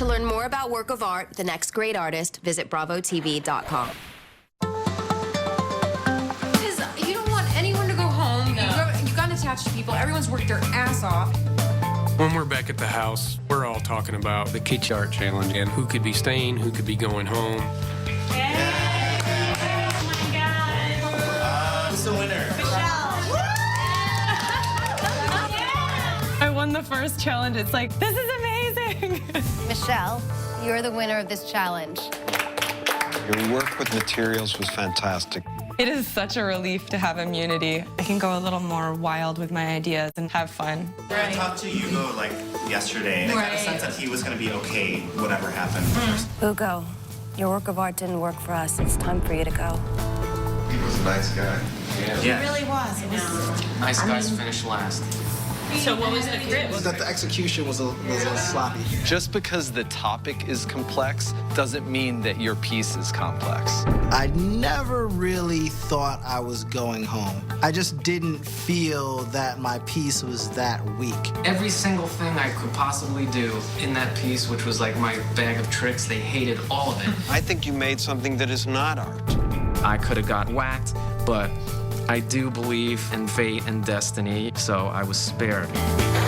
To learn more about Work of Art, The Next Great Artist, visit bravotv.com. You don't want anyone to go home. No. You got attached to people. Everyone's worked their ass off. When we're back at the house, we're all talking about the Kitsch Art Challenge and who could be staying, who could be going home. Yay! Oh my God! Who's the winner? I won the first challenge. It's like, this is amazing. Michelle, you're the winner of this challenge. Your work with materials was fantastic. It is such a relief to have immunity. I can go a little more wild with my ideas and have fun. I talked to Hugo like yesterday, and I got a sense that he was going to be okay, whatever happened. Hugo, your work of art didn't work for us. It's time for you to go. He was a nice guy. Yeah. It really was. It was. Nice guys finish last. So what was the grit? That the execution was a little sloppy. Just because the topic is complex doesn't mean that your piece is complex. I never really thought I was going home. I just didn't feel that my piece was that weak. Every single thing I could possibly do in that piece, which was like my bag of tricks, they hated all of it. I think you made something that is not art. I could have got whacked, but I do believe in fate and destiny, so I was spared. At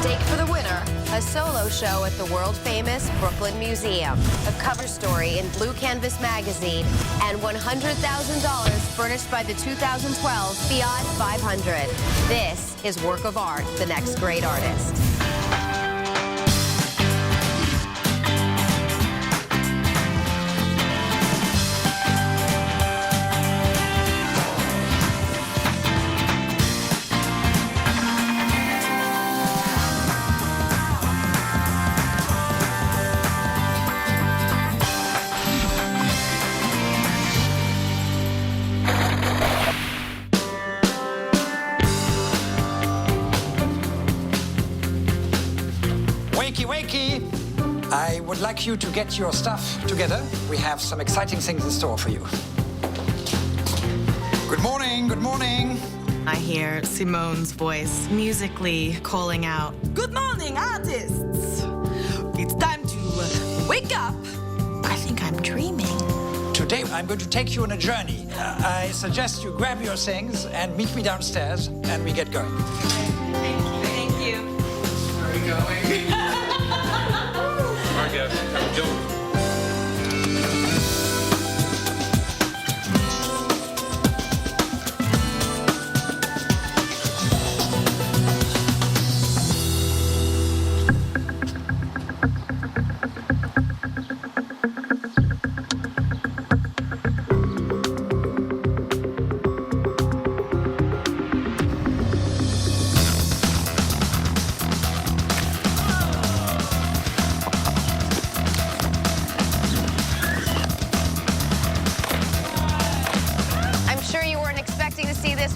stake for the winner, a solo show at the world-famous Brooklyn Museum, a cover story in Blue Canvas magazine, and $100,000 furnished by the 2012 Fiat 500. This is Work of Art, The Next Great Artist. I would like you to get your stuff together. We have some exciting things in store for you. Good morning, good morning. I hear Simone's voice musically calling out, "Good morning, artists! It's time to wake up." I think I'm dreaming. Today, I'm going to take you on a journey. I suggest you grab your things and meet me downstairs, and we get going. Thank you. Where are we going? Mark, have a joke.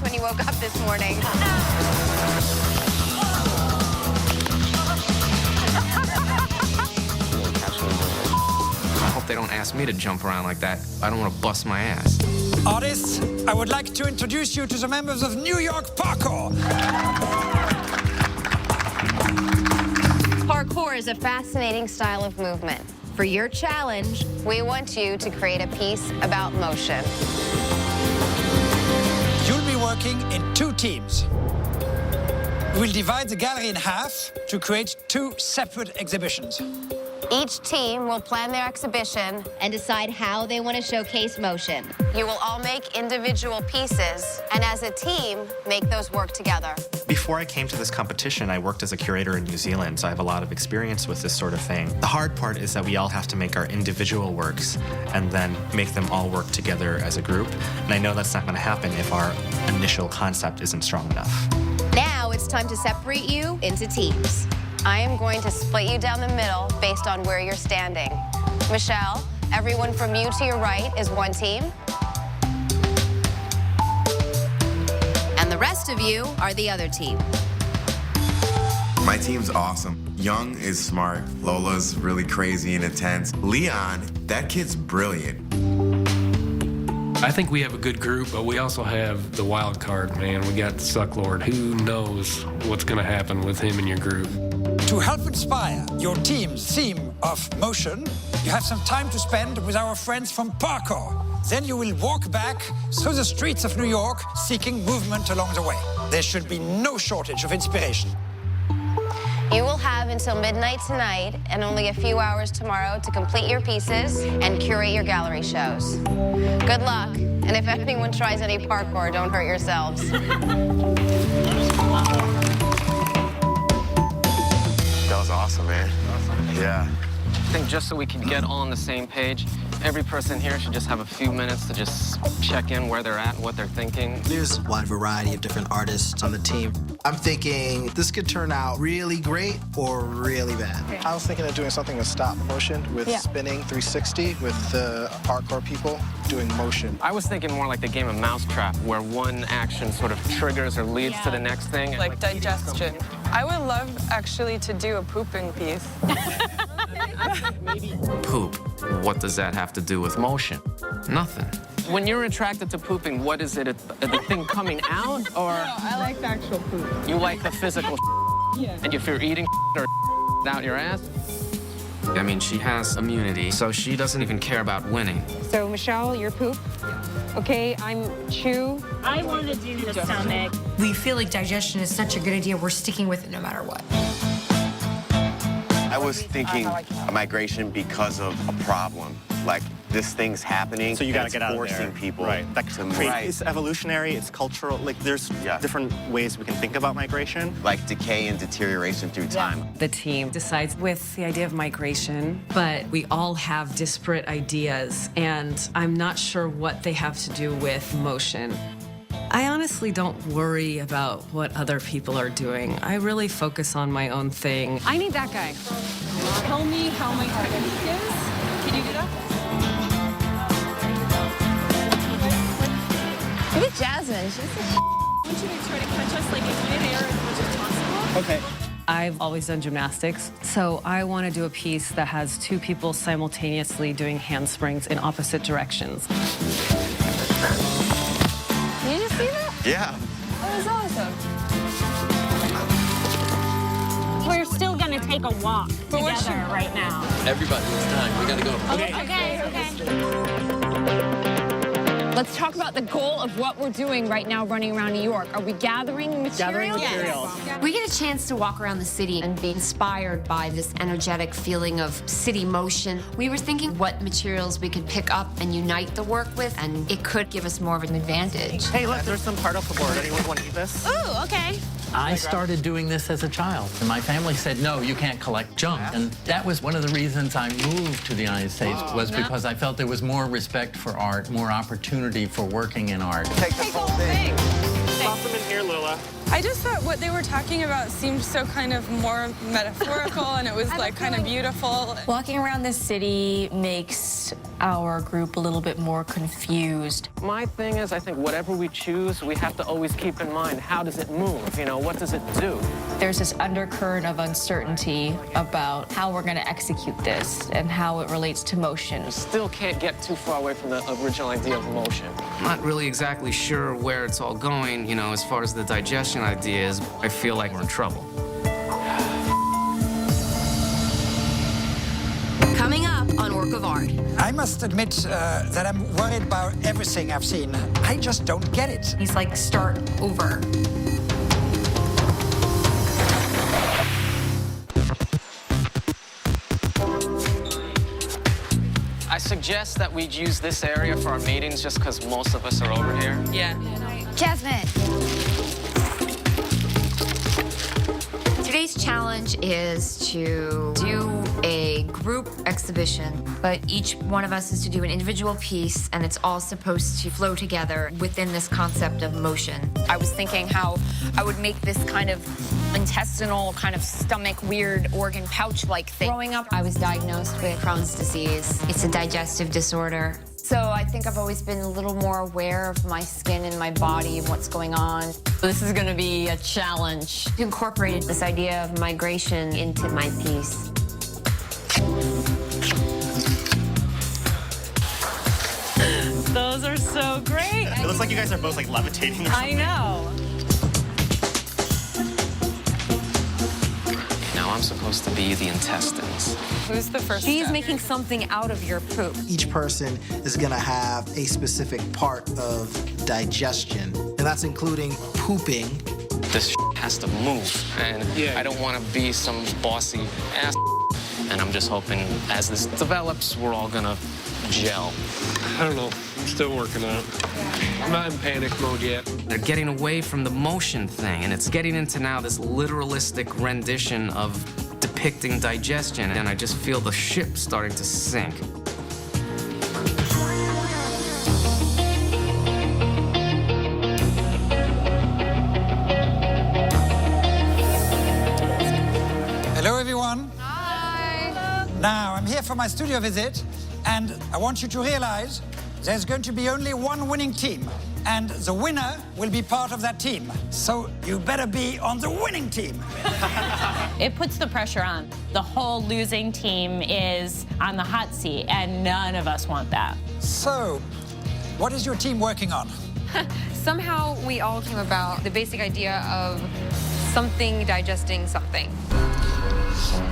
When you woke up this morning. I hope they don't ask me to jump around like that. I don't want to bust my ass. Artists, I would like to introduce you to the members of New York Parkour. Parkour is a fascinating style of movement. For your challenge, we want you to create a piece about motion. You'll be working in 2 teams. We'll divide the gallery in half to create 2 separate exhibitions. Each team will plan their exhibition and decide how they want to showcase motion. You will all make individual pieces, and as a team, make those work together. Before I came to this competition, I worked as a curator in New Zealand, so I have a lot of experience with this sort of thing. The hard part is that we all have to make our individual works and then make them all work together as a group. And I know that's not going to happen if our initial concept isn't strong enough. Now it's time to separate you into teams. I am going to split you down the middle based on where you're standing. Michelle, everyone from you to your right is one team. And the rest of you are the other team. My team's awesome. Young is smart. Lola's really crazy and intense. Leon, that kid's brilliant. I think we have a good group, but we also have the wild card, man. We got the Sucklord. Who knows what's going to happen with him in your group? To help inspire your team's theme of motion, you have some time to spend with our friends from Parkour. Then you will walk back through the streets of New York, seeking movement along the way. There should be no shortage of inspiration. You will have until midnight tonight and only a few hours tomorrow to complete your pieces and curate your gallery shows. Good luck, and if anyone tries any parkour, don't hurt yourselves. That was awesome, man. Yeah. I think just so we can get all on the same page, every person here should just have a few minutes to just check in where they're at and what they're thinking. There's a wide variety of different artists on the team. I'm thinking this could turn out really great or really bad. I was thinking of doing something with stop motion, with spinning 360, with the parkour people doing motion. I was thinking more like the game of Mousetrap, where one action sort of triggers or leads to the next thing. Like digestion. I would love, actually, to do a pooping piece. Poop. What does that have to do with motion? Nothing. When you're attracted to pooping, what is it? The thing coming out, or? No, I like the actual poop. You like the physical Yeah. And if you're eating or out your ass? I mean, she has immunity, so she doesn't even care about winning. So, Michelle, you're poop. Okay, I'm chew. I want to do the stomach. We feel like digestion is such a good idea. We're sticking with it no matter what. I was thinking migration because of a problem. Like, this thing's happening. So you got to get out of there. Forcing people That to move. It's evolutionary, it's cultural. Like, there's different ways we can think about migration. Like decay and deterioration through time. The team decides with the idea of migration, but we all have disparate ideas, and I'm not sure what they have to do with motion. I honestly don't worry about what other people are doing. I really focus on my own thing. I need that guy. Tell me how my technique is. Can you do that? Look at Jasmine. She's I want you to try to catch us like in midair as much as possible. Okay. I've always done gymnastics, so I want to do a piece that has two people simultaneously doing handsprings in opposite directions. Did you just see that? Yeah. That was awesome. We're still going to take a walk together right now. Everybody, it's time. We gotta go. Okay. Let's talk about the goal of what we're doing right now running around New York. Are we gathering materials? Yes. We get a chance to walk around the city and be inspired by this energetic feeling of city motion. We were thinking what materials we could pick up and unite the work with, and it could give us more of an advantage. Hey, look, there's some particle board. Anyone want to eat this? Ooh, okay. I started doing this as a child, and my family said, no, you can't collect junk. And that was one of the reasons I moved to the United States, was because I felt there was more respect for art, more opportunity for working in art. Take this whole thing. Toss them in here, Lula. I just thought what they were talking about seemed so kind of more metaphorical, and it was like kind of beautiful. Walking around the city makes our group a little bit more confused. My thing is, I think whatever we choose, we have to always keep in mind, how does it move? You know, what does it do? There's this undercurrent of uncertainty about how we're going to execute this and how it relates to motion. You still can't get too far away from the original idea of motion. I'm not really exactly sure where it's all going, you know, as far as the digestion idea is. I feel like we're in trouble. Coming up on Work of Art. I must admit that I'm worried about everything I've seen. I just don't get it. He's like, start over. I suggest that we use this area for our meetings just because most of us are over here. Yeah. Jasmine. Today's challenge is to do a group exhibition, but each one of us is to do an individual piece, and it's all supposed to flow together within this concept of motion. I was thinking how I would make this kind of intestinal, kind of stomach, weird organ pouch-like thing. Growing up, I was diagnosed with Crohn's disease. It's a digestive disorder. So I think I've always been a little more aware of my skin and my body and what's going on. This is going to be a challenge. I incorporated this idea of migration into my piece. Those are so great. It looks like you guys are both like levitating or something. I know. Now I'm supposed to be the intestines. Who's the first She's step? making something out of your poop. Each person is gonna have a specific part of digestion, and that's including pooping. This has to move, and I don't want to be some bossy ass. And I'm just hoping as this develops, we're all gonna gel. I don't know. I'm still working on it. I'm not in panic mode yet. They're getting away from the motion thing, and it's getting into now this literalistic rendition of depicting digestion, and I just feel the ship starting to sink. Hello, everyone. Hi. Now, I'm here for my studio visit, and I want you to realize there's going to be only one winning team, and the winner will be part of that team. So you better be on the winning team. It puts the pressure on. The whole losing team is on the hot seat, and none of us want that. So, what is your team working on? Somehow we all came about the basic idea of something digesting something.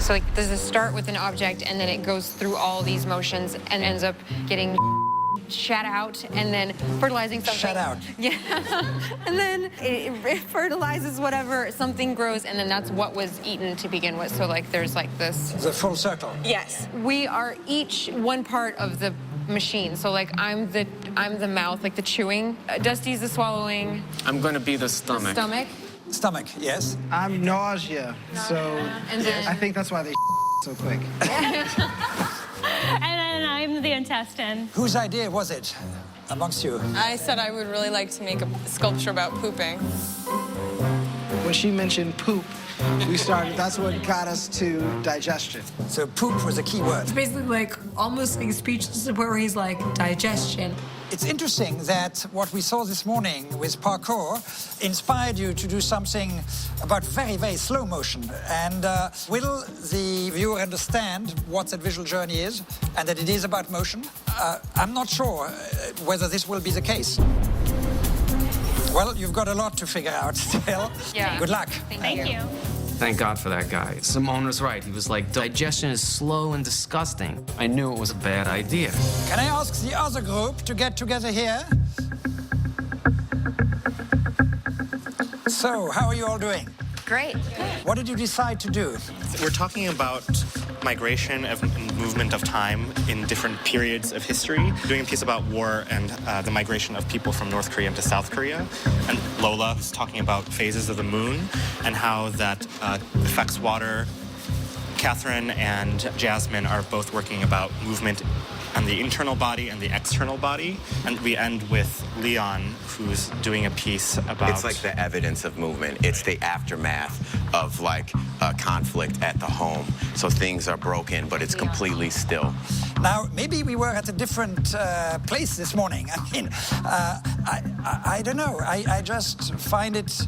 So like there's a start with an object and then it goes through all these motions and ends up getting shat out and then fertilizing something. Shat out. Yeah. And then it fertilizes whatever, something grows, and then that's what was eaten to begin with. So like there's like this. The full circle. Yes. We are each one part of the machine. So like I'm the mouth, like the chewing. Dusty's the swallowing. I'm gonna be the stomach. The stomach. Stomach, yes. I'm nausea, so And then- I think that's why they so quick. And then I'm the intestine. Whose idea was it amongst you? I said I would really like to make a sculpture about pooping. When she mentioned poop, that's what got us to digestion. So poop was a key word. It's basically like almost like speechless to the point where he's like, digestion. It's interesting that what we saw this morning with Parkour inspired you to do something about very, very slow motion. And will the viewer understand what that visual journey is and that it is about motion? I'm not sure whether this will be the case. Well, you've got a lot to figure out still. Yeah. Good luck. Thank you. Thank God for that guy. Simone was right. He was like, digestion is slow and disgusting. I knew it was a bad idea. Can I ask the other group to get together here? So, how are you all doing? Great. What did you decide to do? We're talking about migration and movement of time in different periods of history. Doing a piece about war and the migration of people from North Korea into South Korea. And Lola is talking about phases of the moon and how that affects water. Catherine and Jasmine are both working about movement on the internal body and the external body. And we end with Leon, who's doing a piece about... It's like the evidence of movement. It's the aftermath of like a conflict at the home. So things are broken, but it's completely still. Now, maybe we were at a different place this morning. I mean, I don't know. I just find it...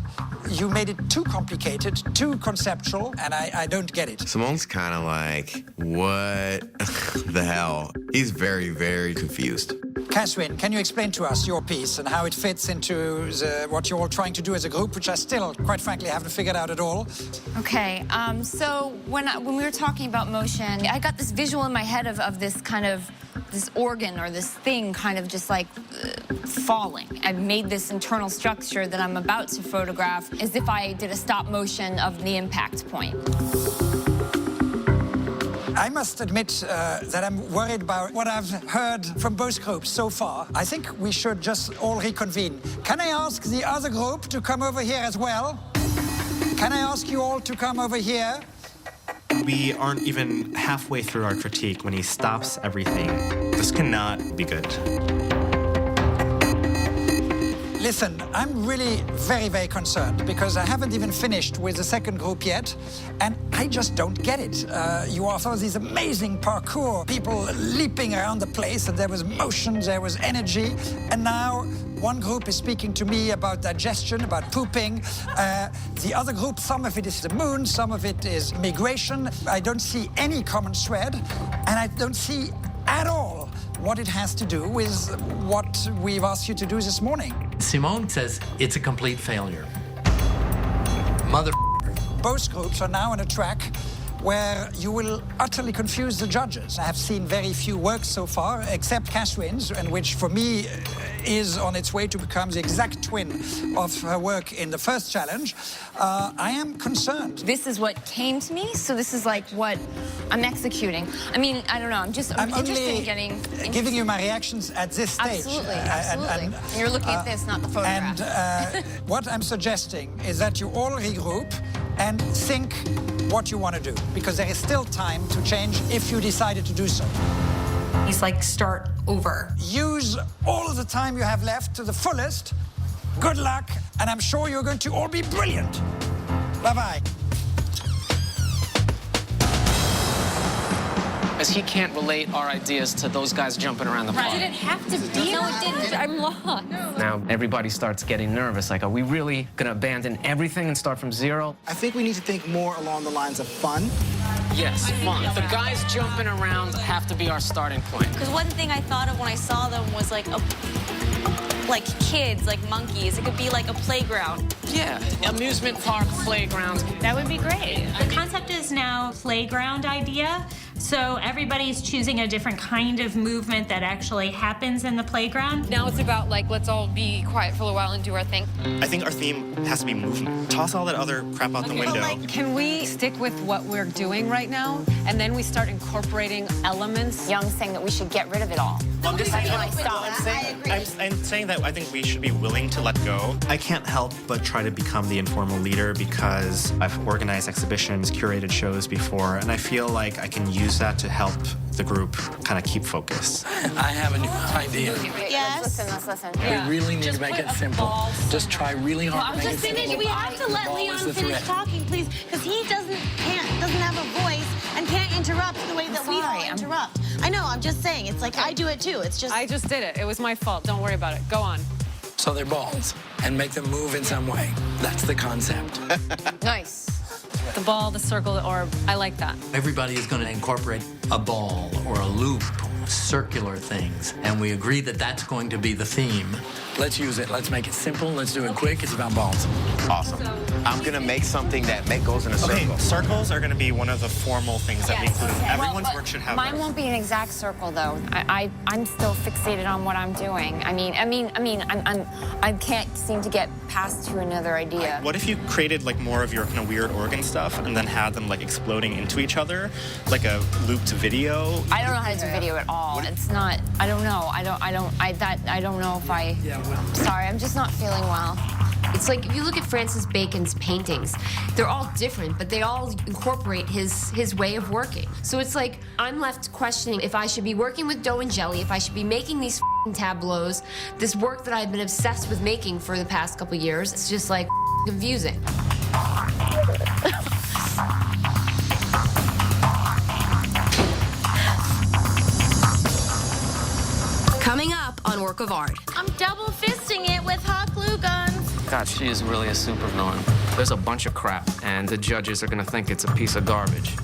You made it too complicated, too conceptual, and I don't get it. Simone's kind of like, what the hell? He's very, very confused. Catherine, can you explain to us your piece and how it fits into what you're all trying to do as a group, which I still, quite frankly, haven't figured out at all? Okay, so when we were talking about motion, I got this visual in my head of this kind of, this organ or this thing kind of just like falling. I made this internal structure that I'm about to photograph as if I did a stop motion of the impact point. I must admit that I'm worried about what I've heard from both groups so far. I think we should just all reconvene. Can I ask the other group to come over here as well? Can I ask you all to come over here? We aren't even halfway through our critique when he stops everything. This cannot be good. Listen, I'm really very, very concerned because I haven't even finished with the second group yet, and I just don't get it. You offer these amazing parkour, people leaping around the place, and there was motion, there was energy, and now one group is speaking to me about digestion, about pooping. The other group, some of it is the moon, some of it is migration. I don't see any common thread, and I don't see at all what it has to do with what we've asked you to do this morning. Simone says it's a complete failure. Mother. Both groups are now on a track where you will utterly confuse the judges. I have seen very few works so far, except Catherine's, and which for me is on its way to become the exact twin of her work in the first challenge. I am concerned. This is what came to me, so this is like what I'm executing. I mean, I don't know, I'm interested in getting... giving you my reactions at this stage. Absolutely, absolutely. And you're looking at this, not the photograph. And what I'm suggesting is that you all regroup and think what you want to do, because there is still time to change if you decided to do so. He's like, start over. Use all of the time you have left to the fullest. Good luck, and I'm sure you're going to all be brilliant. Bye-bye. As he can't relate our ideas to those guys jumping around the park. Did it have to be? No, it didn't. I'm lost. Now everybody starts getting nervous. Like, are we really gonna abandon everything and start from zero? I think we need to think more along the lines of fun. Yes, fun. The guys jumping around have to be our starting point. Because one thing I thought of when I saw them was like kids, like monkeys. It could be like a playground. Yeah, amusement park, playgrounds. That would be great. The concept is now playground idea. So everybody's choosing a different kind of movement that actually happens in the playground. Now it's about like, let's all be quiet for a while and do our thing. I think our theme has to be movement. Toss all that other crap out the window. Can we stick with what we're doing right now, and then we start incorporating elements? Young's saying that we should get rid of it all. I'm saying that I think we should be willing to let go. I can't help but try to become the informal leader because I've organized exhibitions, curated shows before, and I feel like I can use that to help the group kind of keep focus. I have a new idea. Yes. Let's listen. We really need to make it simple. Just try really hard. Just finish. We have to let Leon finish talking, please, because he doesn't have a voice and can't interrupt the way that we all interrupt. I know. I'm just saying. It's like I do it too. It's just. I just did it. It was my fault. Don't worry about it. Go on. So they're balls, and make them move in some way. That's the concept. Nice. The ball, the circle, the orb. I like that. Everybody is going to incorporate a ball or a loop, circular things, and we agree that that's going to be the theme. Let's use it. Let's make it simple. Let's do it quick. It's about balls. Awesome. I'm going to make something that goes in a circle. Okay, circles are going to be one of the formal things that we include. Everyone's work should have Mine those. won't be an exact circle, though. I'm still fixated on what I'm doing. I can't seem to get past to another idea. What if you created like more of your kind of weird organ stuff and then had them like exploding into each other, like a looped video? I don't know how to do video at all. It's not. I don't know. I don't know if I. Sorry, I'm just not feeling well. It's like if you look at Francis Bacon's paintings, they're all different, but they all incorporate his way of working. So it's like I'm left questioning if I should be working with dough and jelly, if I should be making these tableaus, this work that I've been obsessed with making for the past couple years. It's just like confusing. Coming up on Work of Art. I'm double fisting it with hot glue guns. God, she is really a supervillain. There's a bunch of crap, and the judges are gonna think it's a piece of garbage.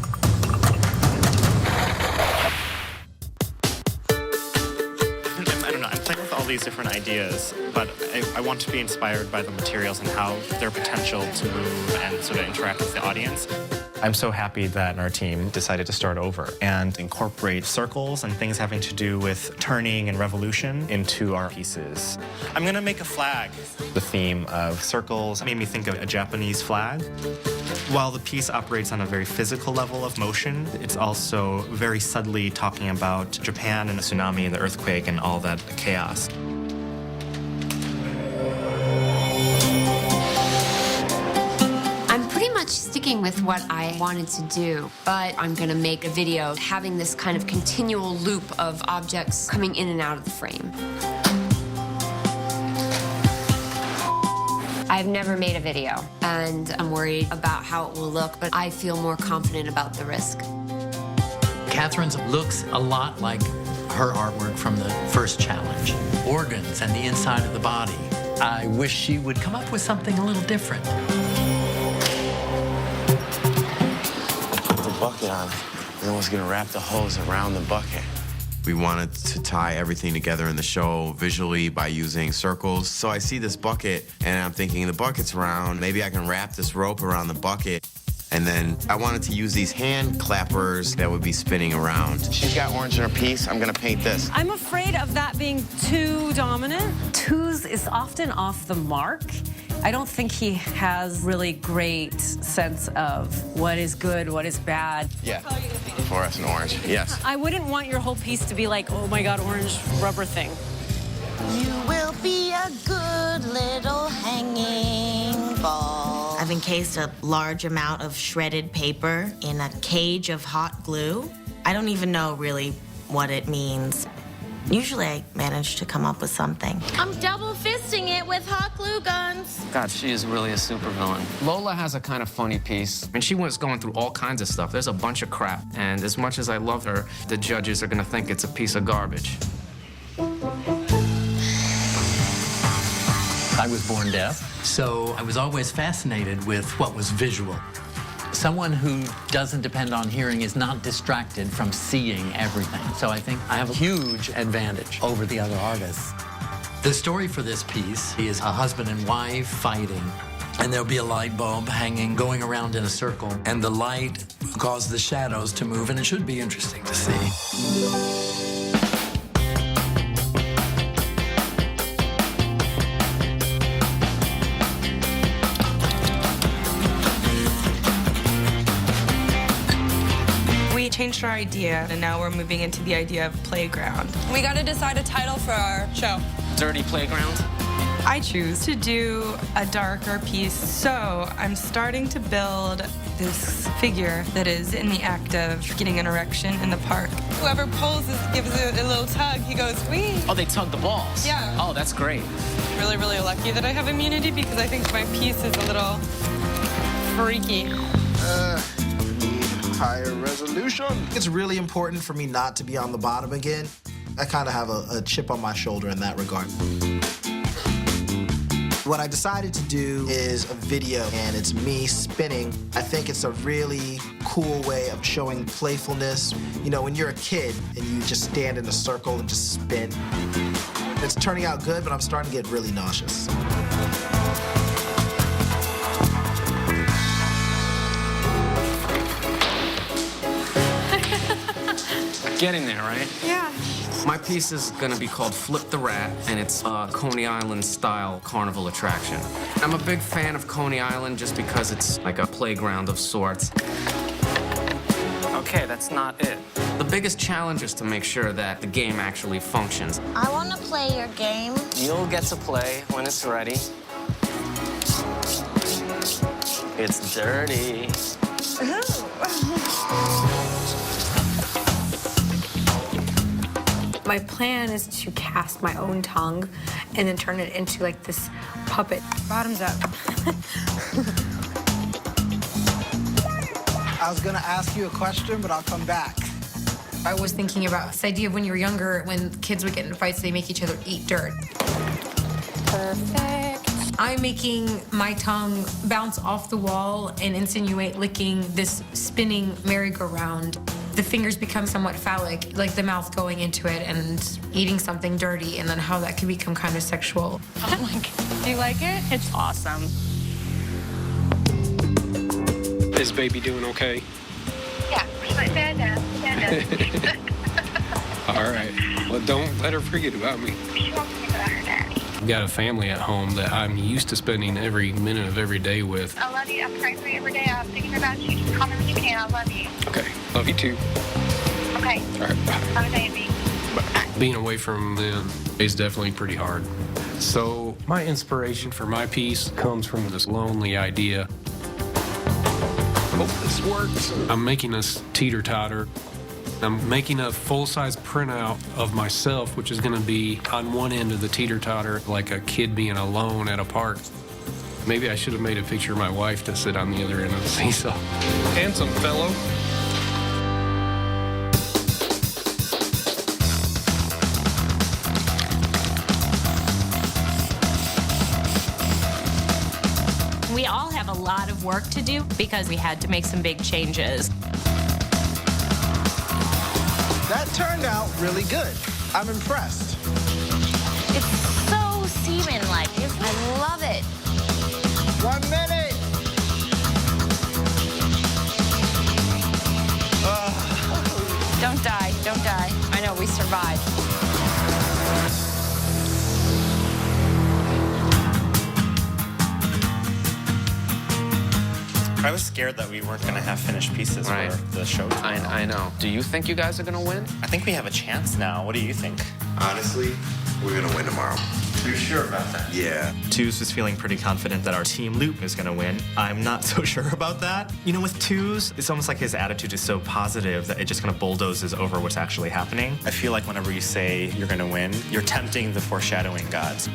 I don't know. I'm playing with all these different ideas, but I want to be inspired by the materials and how their potential to move and sort of interact with the audience. I'm so happy that our team decided to start over and incorporate circles and things having to do with turning and revolution into our pieces. I'm gonna make a flag. The theme of circles made me think of a Japanese flag. While the piece operates on a very physical level of motion, it's also very subtly talking about Japan and the tsunami and the earthquake and all that chaos. Sticking with what I wanted to do, but I'm gonna make a video having this kind of continual loop of objects coming in and out of the frame. I've never made a video, and I'm worried about how it will look, but I feel more confident about the risk. Catherine's looks a lot like her artwork from the first challenge. Organs and the inside of the body. I wish she would come up with something a little different. Bucket on, and I was gonna wrap the hose around the bucket. We wanted to tie everything together in the show visually by using circles. So I see this bucket, and I'm thinking the bucket's round. Maybe I can wrap this rope around the bucket. And then I wanted to use these hand clappers that would be spinning around. She's got orange in her piece. I'm gonna paint this. I'm afraid of that being too dominant. Twos is often off the mark. I don't think he has really great sense of what is good, what is bad. Yeah, fluorescent orange, yes. I wouldn't want your whole piece to be like, oh my God, orange rubber thing. You will be a good little hanging ball. I've encased a large amount of shredded paper in a cage of hot glue. I don't even know really what it means. Usually I manage to come up with something. I'm double fisting it with hot glue guns. God, she is really a supervillain. Lola has a kind of funny piece, and she was going through all kinds of stuff. There's a bunch of crap, and as much as I love her, the judges are gonna think it's a piece of garbage. I was born deaf, so I was always fascinated with what was visual. Someone who doesn't depend on hearing is not distracted from seeing everything. So I think I have a huge advantage over the other artists. The story for this piece is a husband and wife fighting, and there'll be a light bulb hanging, going around in a circle, and the light causes the shadows to move, and it should be interesting to see. We changed our idea, and now we're moving into the idea of playground. We got to decide a title for our show. Dirty Playground? I choose to do a darker piece, so I'm starting to build this figure that is in the act of getting an erection in the park. Whoever poses gives it a little tug, he goes, wee. Oh, they tug the balls? Yeah. Oh, that's great. Really, really lucky that I have immunity because I think my piece is a little freaky. Higher resolution. It's really important for me not to be on the bottom again. I kind of have a chip on my shoulder in that regard. What I decided to do is a video, and it's me spinning. I think it's a really cool way of showing playfulness. You know, when you're a kid and you just stand in a circle and just spin. It's turning out good, but I'm starting to get really nauseous. Getting there, right? Yeah. My piece is gonna be called Flip the Rat, and it's a Coney Island-style carnival attraction. I'm a big fan of Coney Island just because it's like a playground of sorts. Okay, that's not it. The biggest challenge is to make sure that the game actually functions. I want to play your game. You'll get to play when it's ready. It's dirty. My plan is to cast my own tongue and then turn it into like this puppet. Bottoms up. I was gonna ask you a question, but I'll come back. I was thinking about this idea of when you were younger, when kids would get in fights, they make each other eat dirt. Perfect. I'm making my tongue bounce off the wall and insinuate licking this spinning merry-go-round. The fingers become somewhat phallic, like the mouth going into it and eating something dirty, and then how that can become kind of sexual. Oh my God. Do you like it? It's awesome. Is baby doing okay? Yeah, she's like, Dad. All right. Well, don't let her forget about me. She wants to think about her daddy. I've got a family at home that I'm used to spending every minute of every day with. I love you. I'm praying for you every day. I'm thinking about you. Just call me when you can. I love you. Okay. Love you too. Okay. All right. Bye. Bye, baby. Being away from them is definitely pretty hard. So my inspiration for my piece comes from this lonely idea. Hope this works. I'm making this teeter-totter. I'm making a full-size printout of myself, which is going to be on one end of the teeter-totter, like a kid being alone at a park. Maybe I should have made a picture of my wife to sit on the other end of the seesaw. Handsome fellow. We all have a lot of work to do because we had to make some big changes. That turned out really good. I'm impressed. It's so semen-like. I love it. 1 minute. Don't die, don't die. I know, we survived. I was scared that we weren't going to have finished pieces for the show tomorrow. I know. Do you think you guys are going to win? I think we have a chance now. What do you think? Honestly, we're going to win tomorrow. You're sure about that? Yeah. Twos was feeling pretty confident that our team Loop is going to win. I'm not so sure about that. You know, with Twos, it's almost like his attitude is so positive that it just kind of bulldozes over what's actually happening. I feel like whenever you say you're going to win, you're tempting the foreshadowing gods.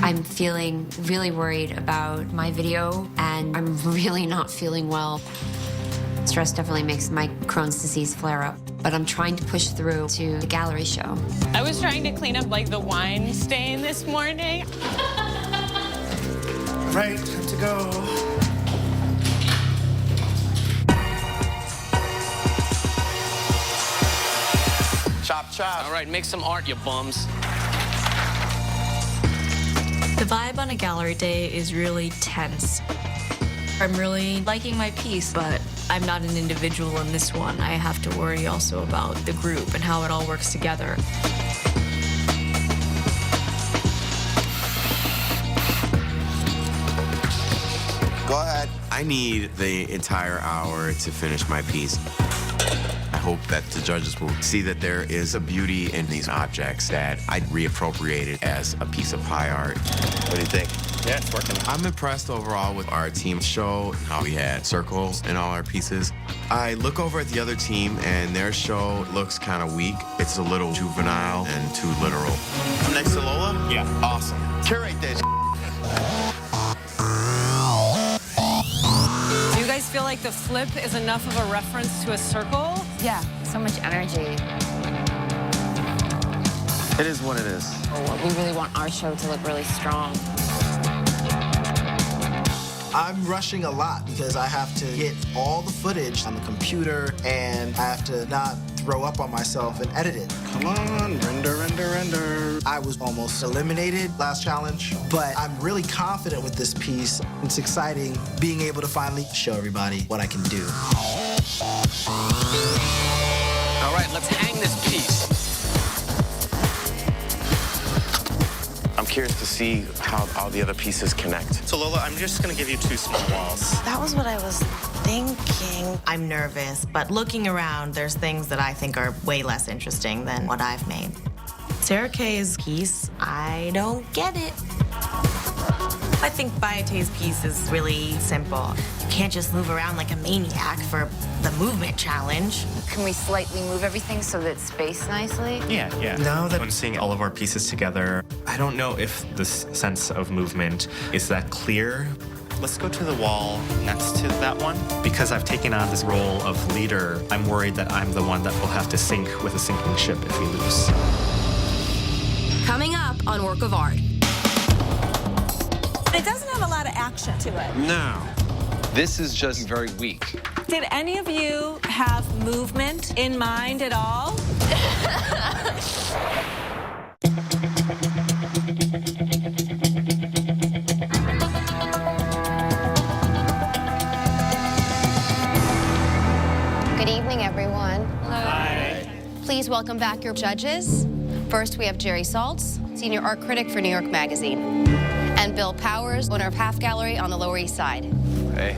I'm feeling really worried about my video, and I'm really not feeling well. Stress definitely makes my Crohn's disease flare up, but I'm trying to push through to the gallery show. I was trying to clean up like the wine stain this morning. Right, time to go. Chop, chop. All right, make some art, you bums. The vibe on a gallery day is really tense. I'm really liking my piece, but I'm not an individual in this one. I have to worry also about the group and how it all works together. Go ahead. I need the entire hour to finish my piece. I hope that the judges will see that there is a beauty in these objects that I reappropriated as a piece of high art. What do you think? Yeah, it's working. I'm impressed overall with our team show, how we had circles in all our pieces. I look over at the other team, and their show looks kind of weak. It's a little juvenile and too literal. I'm next to Lola? Yeah. Awesome. Curate this. Do you guys feel like the flip is enough of a reference to a circle? Yeah, so much energy. It is what it is. We really want our show to look really strong. I'm rushing a lot because I have to get all the footage on the computer and I have to not throw up on myself and edit it. Come on, render, render, render. I was almost eliminated last challenge, but I'm really confident with this piece. It's exciting being able to finally show everybody what I can do. All right, let's hang this piece. I'm curious to see how all the other pieces connect. So Lola, I'm just going to give you 2 small walls. That was what I was thinking. I'm nervous, but looking around, there's things that I think are way less interesting than what I've made. Sarah Kay's piece, I don't get it. I think Bayate's piece is really simple. You can't just move around like a maniac for the movement challenge. Can we slightly move everything so that it's spaced nicely? Yeah. Now that I'm seeing all of our pieces together, I don't know if this sense of movement is that clear. Let's go to the wall next to that one. Because I've taken on this role of leader, I'm worried that I'm the one that will have to sink with a sinking ship if we lose. Coming up on Work of Art. It doesn't have a lot of action to it. No. This is just very weak. Did any of you have movement in mind at all? Good evening, everyone. Hi. Please welcome back your judges. First, we have Jerry Saltz, senior art critic for New York Magazine, and Bill Powers, owner of Half Gallery on the Lower East Side. Hey.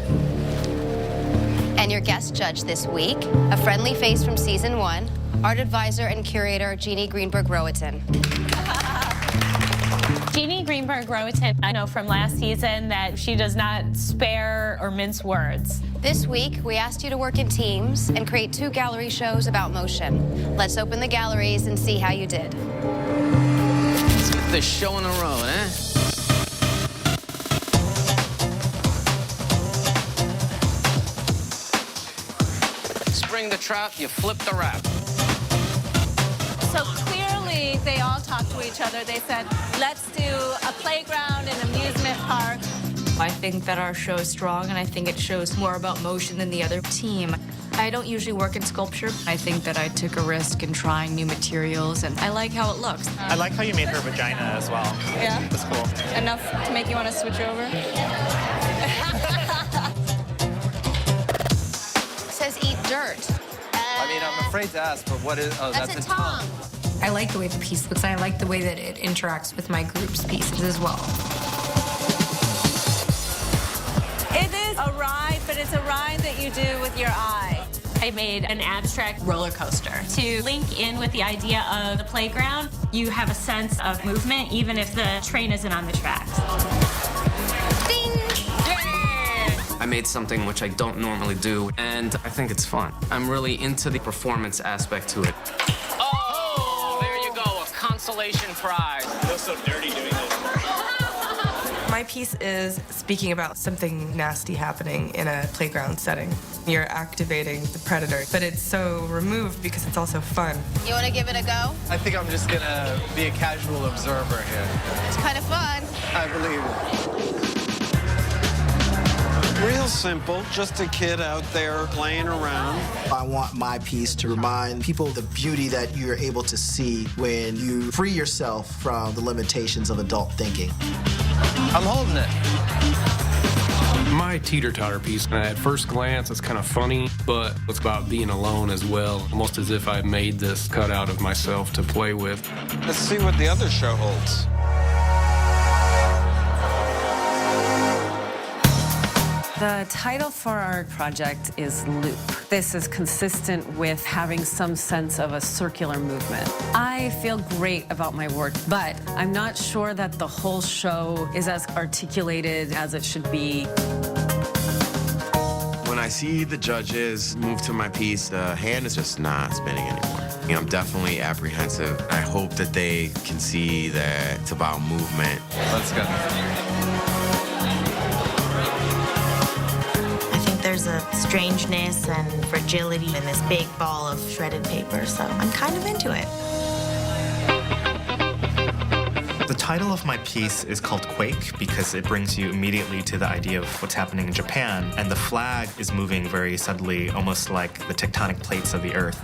And your guest judge this week, a friendly face from season 1, art advisor and curator Jeannie Greenberg-Rowatin. Jeannie Greenberg-Rowatin, I know from last season that she does not spare or mince words. This week, we asked you to work in teams and create 2 gallery shows about motion. Let's open the galleries and see how you did. Let's get this show on the road, eh? Spring the trap, you flip the rap. So clearly, they all talked to each other. They said, let's do a playground and amusement park. I think that our show is strong, and I think it shows more about motion than the other team. I I don't usually work in sculpture. I think that I took a risk in trying new materials, and I like how it looks. I like how you made her vagina as well. Yeah? That's cool. Enough to make you want to switch over? It says eat dirt. I mean, I'm afraid to ask, but what is... Oh, That's a tongue. I like the way the piece looks. I like the way that it interacts with my group's pieces as well. It is a ride, but it's a ride that you do with your eye. I made an abstract roller coaster to link in with the idea of the playground. You have a sense of movement, even if the train isn't on the tracks. Ding! I made something which I don't normally do, and I think it's fun. I'm really into the performance aspect to it. Oh, there you go, a consolation prize. I feel so dirty doing this. My piece is speaking about something nasty happening in a playground setting. You're activating the predator, but it's so removed because it's also fun. You want to give it a go? I think I'm just gonna be a casual observer here. It's kind of fun. I believe it. Real simple, just a kid out there playing around. I want my piece to remind people the beauty that you're able to see when you free yourself from the limitations of adult thinking. I'm holding it. My teeter-totter piece, at first glance, it's kind of funny, but it's about being alone as well, almost as if I made this cutout of myself to play with. Let's see what the other show holds. The title for our project is Loop. This is consistent with having some sense of a circular movement. I feel great about my work, but I'm not sure that the whole show is as articulated as it should be. When I see the judges move to my piece, the hand is just not spinning anymore. You know, I'm definitely apprehensive. I hope that they can see that it's about movement. Let's go. There's a strangeness and fragility in this big ball of shredded paper, so I'm kind of into it. The title of my piece is called Quake because it brings you immediately to the idea of what's happening in Japan, and the flag is moving very subtly, almost like the tectonic plates of the earth.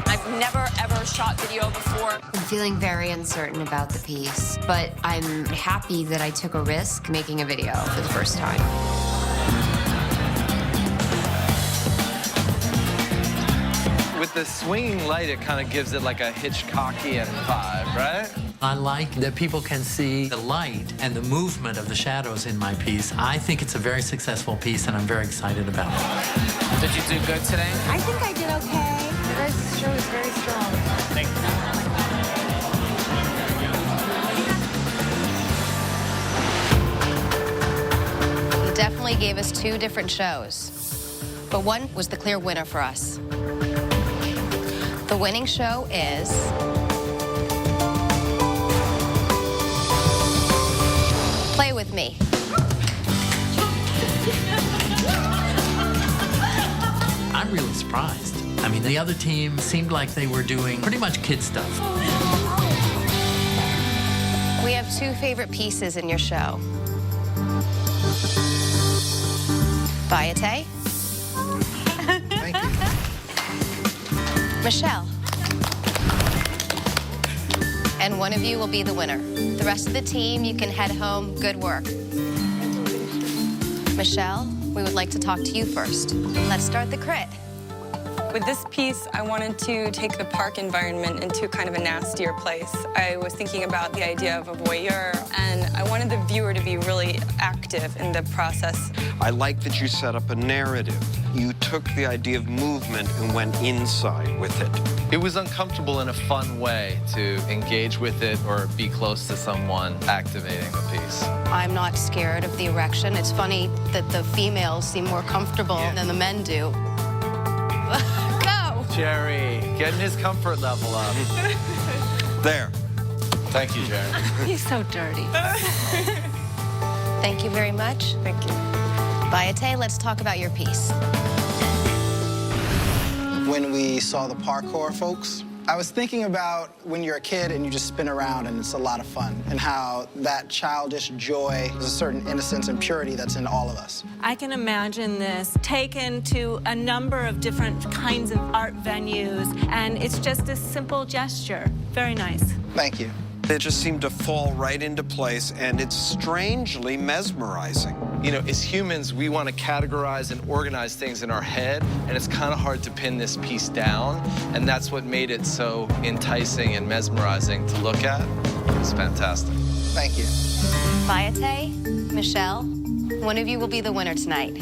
I've never ever shot video before. I'm feeling very uncertain about the piece, but I'm happy that I took a risk making a video for the first time. With the swinging light, it kind of gives it like a Hitchcockian vibe, right? I like that people can see the light and the movement of the shadows in my piece. I think it's a very successful piece, and I'm very excited about it. Did you do good today? I think I did okay. You guys' show is very strong. Thank you. You definitely gave us two different shows, but one was the clear winner for us. The winning show is Play With Me. I'm really surprised. I mean, the other team seemed like they were doing pretty much kid stuff. We have two favorite pieces in your show. Bayate. Thank you. Michelle. And one of you will be the winner. The rest of the team, you can head home. Good work. Michelle, we would like to talk to you first. Let's start the crit. With this piece, I wanted to take the park environment into kind of a nastier place. I was thinking about the idea of a voyeur, and I wanted the viewer to be really active in the process. I like that you set up a narrative. You took the idea of movement and went inside with it. It was uncomfortable in a fun way to engage with it or be close to someone activating the piece. I'm not scared of the erection. It's funny that the females seem more comfortable than the men do. Go! Jerry, getting his comfort level up. There. Thank you, Jerry. He's so dirty. Thank you very much. Thank you. Bayate, let's talk about your piece. When we saw the Parkour folks, I was thinking about when you're a kid and you just spin around and it's a lot of fun, and how that childish joy, there's a certain innocence and purity that's in all of us. I can imagine this taken to a number of different kinds of art venues, and it's just a simple gesture. Very nice. Thank you. It just seemed to fall right into place, and it's strangely mesmerizing. You know, as humans, we want to categorize and organize things in our head, and it's kind of hard to pin this piece down, and that's what made it so enticing and mesmerizing to look at. It's fantastic. Thank you. Bayate, Michelle, one of you will be the winner tonight.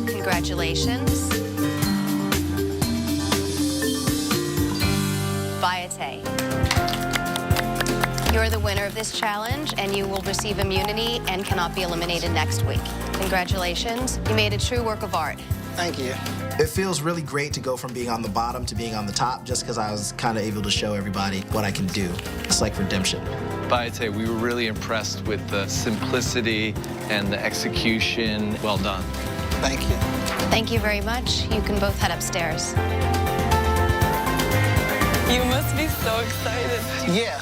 Congratulations. Bayate, you're the winner of this challenge, and you will receive immunity and cannot be eliminated next week. Congratulations. You made a true work of art. Thank you. It feels really great to go from being on the bottom to being on the top, just because I was kind of able to show everybody what I can do. It's like redemption. Bayate, we were really impressed with the simplicity and the execution. Well done. Thank you. Thank you very much. You can both head upstairs. You must be so excited. Yeah.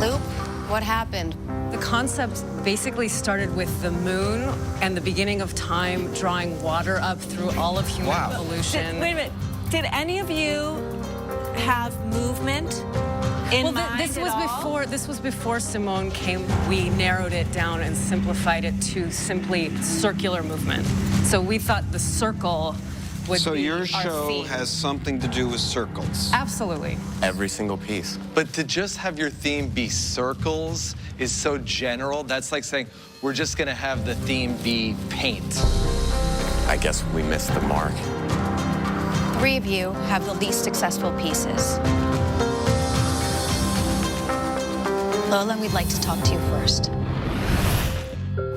Loop, what happened? The concept basically started with the moon and the beginning of time drawing water up through all of human evolution. Wait a minute. Did any of you have movement in mind This was before Simone came. We narrowed it down and simplified it to simply circular movement. So we thought the circle would So be your our show theme. has something to do with circles. Absolutely. Every single piece. But to just have your theme be circles is so general. That's like saying, we're just going to have the theme be paint. I guess we missed the mark. 3 of you have the least successful pieces. Lola, we'd like to talk to you first.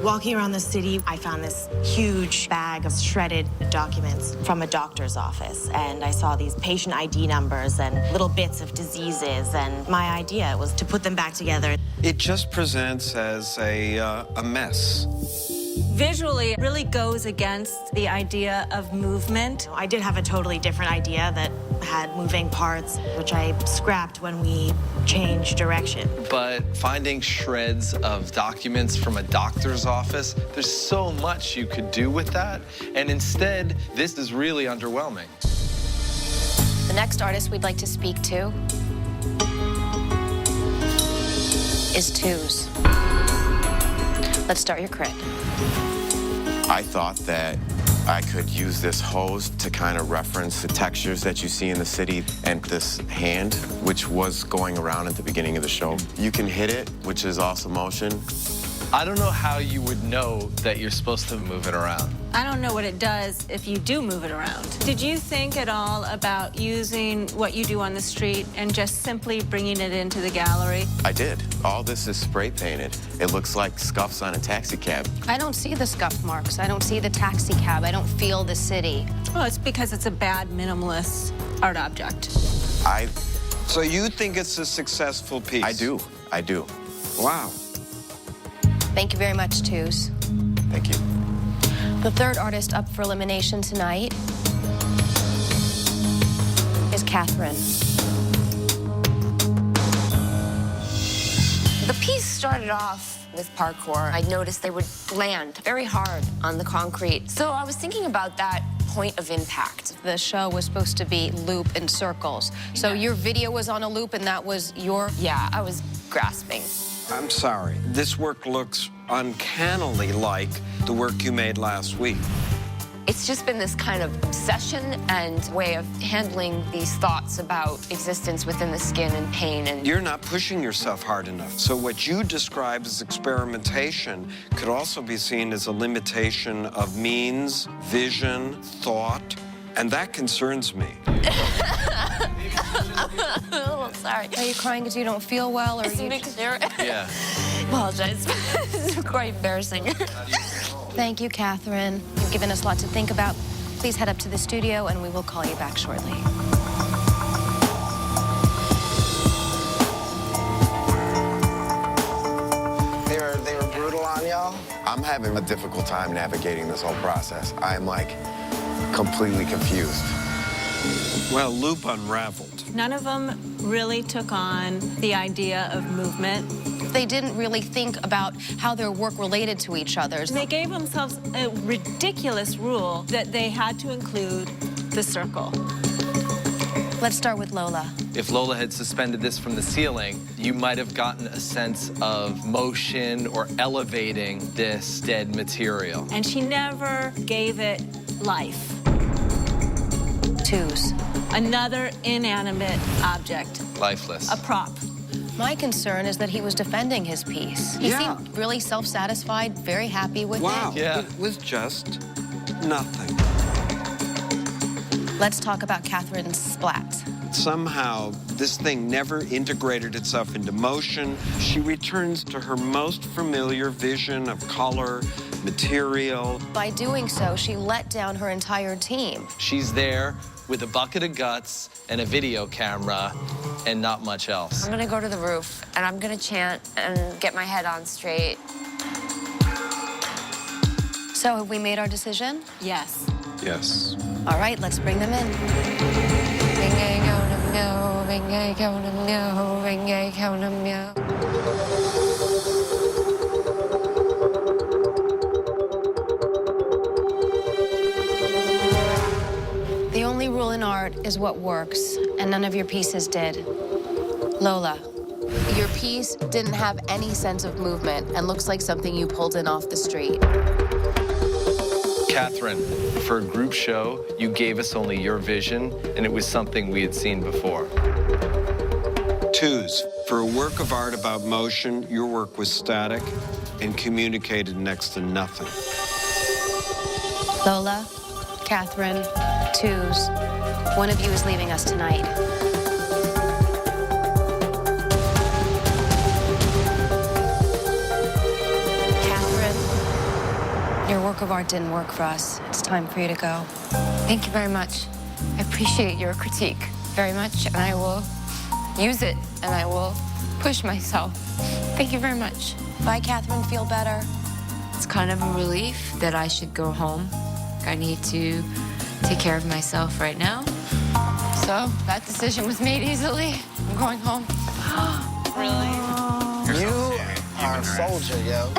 Walking around the city, I found this huge bag of shredded documents from a doctor's office, and I saw these patient ID numbers and little bits of diseases, and my idea was to put them back together. It just presents as a mess. Visually, it really goes against the idea of movement. I did have a totally different idea that had moving parts, which I scrapped when we changed direction. But finding shreds of documents from a doctor's office, there's so much you could do with that. And instead, this is really underwhelming. The next artist we'd like to speak to is Twos. Let's start your crit. I thought that I could use this hose to kind of reference the textures that you see in the city, and this hand, which was going around at the beginning of the show. You can hit it, which is also motion. I don't know how you would know that you're supposed to move it around. I don't know what it does if you do move it around. Did you think at all about using what you do on the street and just simply bringing it into the gallery? I did. All this is spray painted. It looks like scuffs on a taxi cab. I don't see the scuff marks. I don't see the taxi cab. I don't feel the city. Well, it's because it's a bad minimalist art object. So you think it's a successful piece? I do. I do. Wow. Thank you very much, Twos. Thank you. The third artist up for elimination tonight is Catherine. The piece started off with parkour. I noticed they would land very hard on the concrete. So I was thinking about that point of impact. The show was supposed to be loop and circles. So your video was on a loop and that was your... Yeah, I was grasping. I'm sorry. This work looks uncannily like the work you made last week. It's just been this kind of obsession and way of handling these thoughts about existence within the skin and pain. And You're not pushing yourself hard enough. So what you describe as experimentation could also be seen as a limitation of means, vision, thought, and that concerns me. Oh, sorry. Are you crying because you don't feel well, or are you just... Yeah. Apologize. This is quite embarrassing. Thank you, Catherine. You've given us a lot to think about. Please head up to the studio, and we will call you back shortly. They were brutal on y'all? I'm having a difficult time navigating this whole process. I'm like completely confused. Well, loop unraveled. None of them really took on the idea of movement. They didn't really think about how their work related to each other. They gave themselves a ridiculous rule that they had to include the circle. Let's start with Lola. If Lola had suspended this from the ceiling, you might have gotten a sense of motion or elevating this dead material. And she never gave it life. Twos. Another inanimate object. Lifeless. A prop. My concern is that he was defending his piece. He seemed really self-satisfied, very happy with it. It was just nothing. Let's talk about Catherine's splat. Somehow, this thing never integrated itself into motion. She returns to her most familiar vision of color, material. By doing so, she let down her entire team. She's there with a bucket of guts and a video camera and not much else. I'm gonna go to the roof and I'm gonna chant and get my head on straight. So have we made our decision? Yes. Yes. All right, let's bring them in. The only rule in art is what works, and none of your pieces did. Lola, your piece didn't have any sense of movement and looks like something you pulled in off the street. Catherine, for a group show, you gave us only your vision, and it was something we had seen before. Twos. For a work of art about motion, your work was static and communicated next to nothing. Lola, Catherine, twos. One of you is leaving us tonight. Catherine, your work of art didn't work for us. It's time for you to go. Thank you very much. I appreciate your critique very much, and I will use it, and I will push myself. Thank you very much. Bye, Catherine. Feel better. It's kind of a relief that I should go home. I need to take care of myself right now. So that decision was made easily. I'm going home. Really? You are a soldier, yo.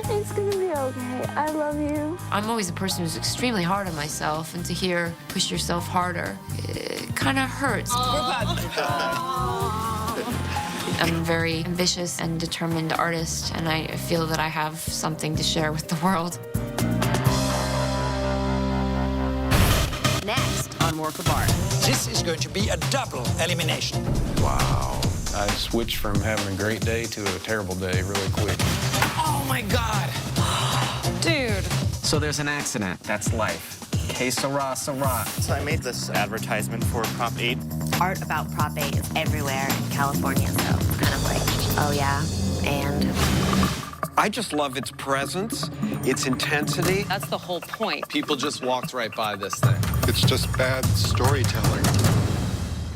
It's gonna be okay. I love you. I'm always a person who's extremely hard on myself, and to hear push yourself harder, it kind of hurts. I'm a very ambitious and determined artist, and I feel that I have something to share with the world. Next on Work of Art. This is going to be a double elimination. Wow. I switched from having a great day to a terrible day really quick. Oh my God. Dude. So there's an accident. That's life. Que sera, sera. So I made this advertisement for Prop 8. Art about Prop 8 is everywhere in California, so it's kind of like, oh yeah, and... I just love its presence, its intensity. That's the whole point. People just walked right by this thing. It's just bad storytelling.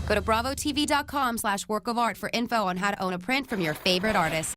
Go to bravotv.com/workofart for info on how to own a print from your favorite artist.